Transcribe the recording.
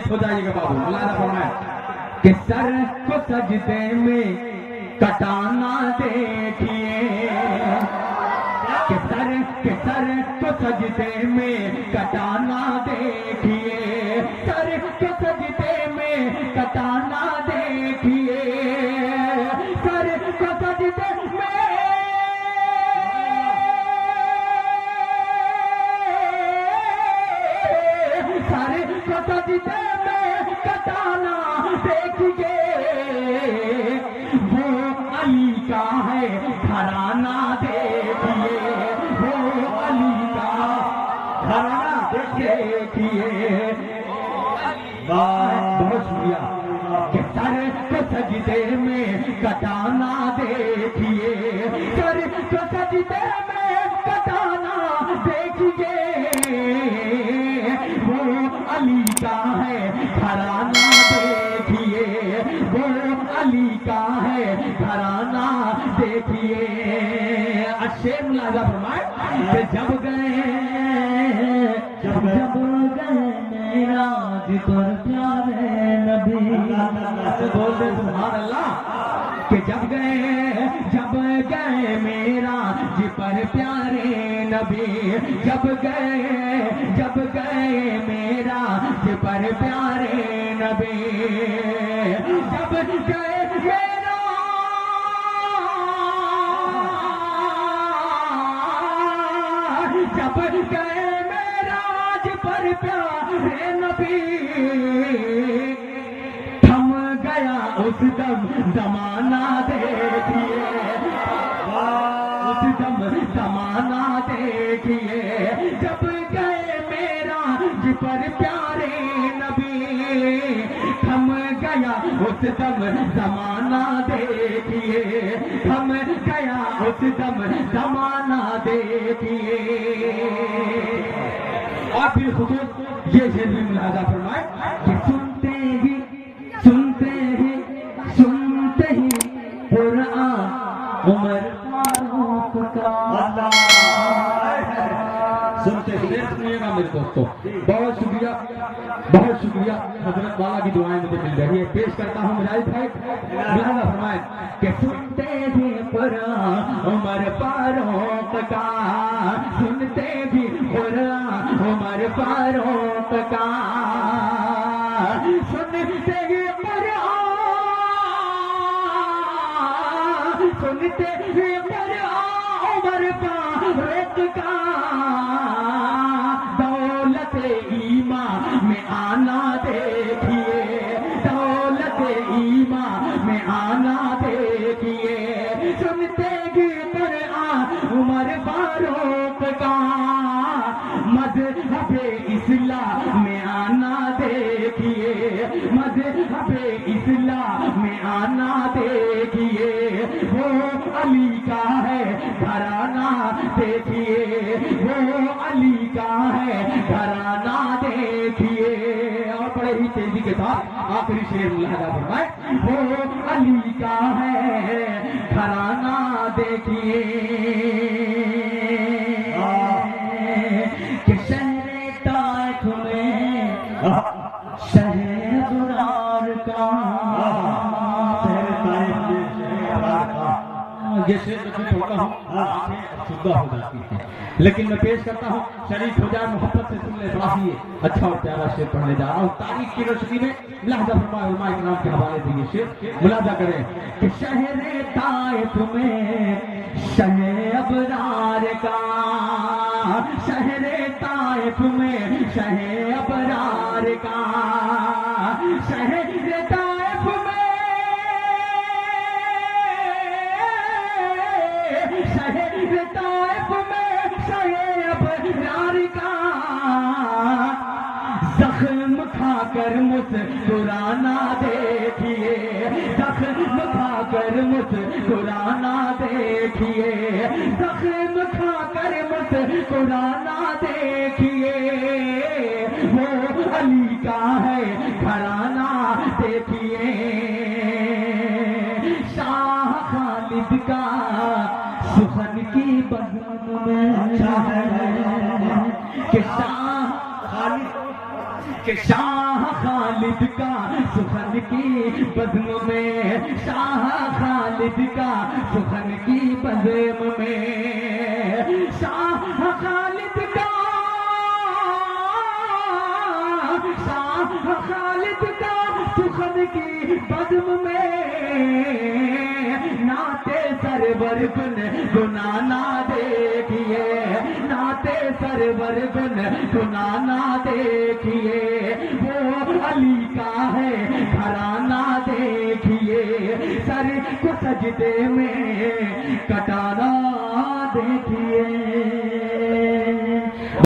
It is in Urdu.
شریک ہو جائیے گا بابو. ملاحظہ فرمائیں کہ سر کو سجدے میں کٹانا دیکھیے، کہ سر کو سجدے میں کٹانا دیکھیے، سر کو سجدے میں کٹانا دیکھیے، سر کو سجدے میں سر کو سجدے میں کٹانا دیکھیے، وہ علی کا ہے گھرانہ دیکھیے، وہ علی کا گھرانہ دیکھیے. بہت شکریہ. کہ سر کو سجدے میں کٹانا دیکھیے، سر کو سجدے میں کٹانا دیکھیے، وہ علی کا ہے گھرانہ دیکھیے، وہ علی کا ہے گھرانہ دیکھیے. شیر ملاحظہ فرمائے کہ جب گئے معراج پر پیارے نبی، بولتے سبحان اللہ. کہ جب گئے معراج پر پیارے نبی، جب گئے معراج پر پیارے نبی، جب گئے جب گئے معراج پر پیارے نبی، تھم گیا اس دم زمانہ دیکھیے، اس دم زمانہ دیکھیے. جب گئے معراج پر پیارے نبی، تھم گیا اس دم زمانہ دیکھیے، تھم گیا اس دم زمانہ دیکھیے. اور پھر خصوص یہ شعر بھی ملاحظہ فرمائے کہ سنتے ہی قرآن عمر فاروق کا. سنتے ہی سنیے گا میرے دوستو. بہت شکریہ حضرت والا کی دعائیں مجھے مل رہی ہے. پیش کرتا ہوں مجاہد بھائی. ملاحظہ فرمائیں کہ سنتے ہی قرآن عمر فاروق کا، سنتے بھی قرآن عمر فاروق کا، سنتے ہی قرآن، سنتے ہی قرآن عمر فاروق کا. دولت ایمان میں آنا دیکھیے، دولت ایمان میں آنا دیکھیے، سنتے ہی قرآن عمر فاروق کا. مذہب اسلام میں آنا دیکھیے، مذہب اسلام میں آنا دیکھیے، وہ علی کا ہے گھرانہ دیکھیے، وہ علی کا ہے گھرانہ دیکھیے. اور بڑے ہی تیزی کے ساتھ آخری شعر ملاحظہ فرمائے، وہ علی کا ہے گھرانہ دیکھیے. کہ شہر طائف میں شہر ابرار کا، یہ شعر میں پڑھتا ہوں شدہ ہو جاتی ہے، لیکن میں پیش کرتا ہوں شریک ہو جائے محبت سے سن لے. بڑا ہی اچھا اور پیارا شعر پڑھنے جا رہا ہوں. تاریخ کی روشنی میں ملاحظہ فرمائے علماء اکرام کے حوالے سے یہ شعر ملاحظہ کریں کہ شہر طائف میں شہر ابرار کا، شہر طائف میں شہر ابرار کا، شہر طائف میں شہر طائف میں شہر ابرار کا. زخم کھا کر مسکرانا دیکھیے، زخم کھا کر مسکرانا دیکھیے، زخم کھا کر مسکرانا دیکھیے، وہ علی کا ہے گھرانہ دیکھیے. شاہ خالد کا سخن کی بزم میں کہ شاہ خالد خالد کا سخن کی بزم میں، شاہ خالد کا سخن کی بزم میں، شاہ خالد کا، شاہ خالد کا سخن کی بزم میں، ناتے سرور بن گنانا دیکھیے، ناتے سرور بن گنانا دیکھیے، وہ علی کا ہے گھرانہ دیکھیے، سر کو سجدے میں کٹانا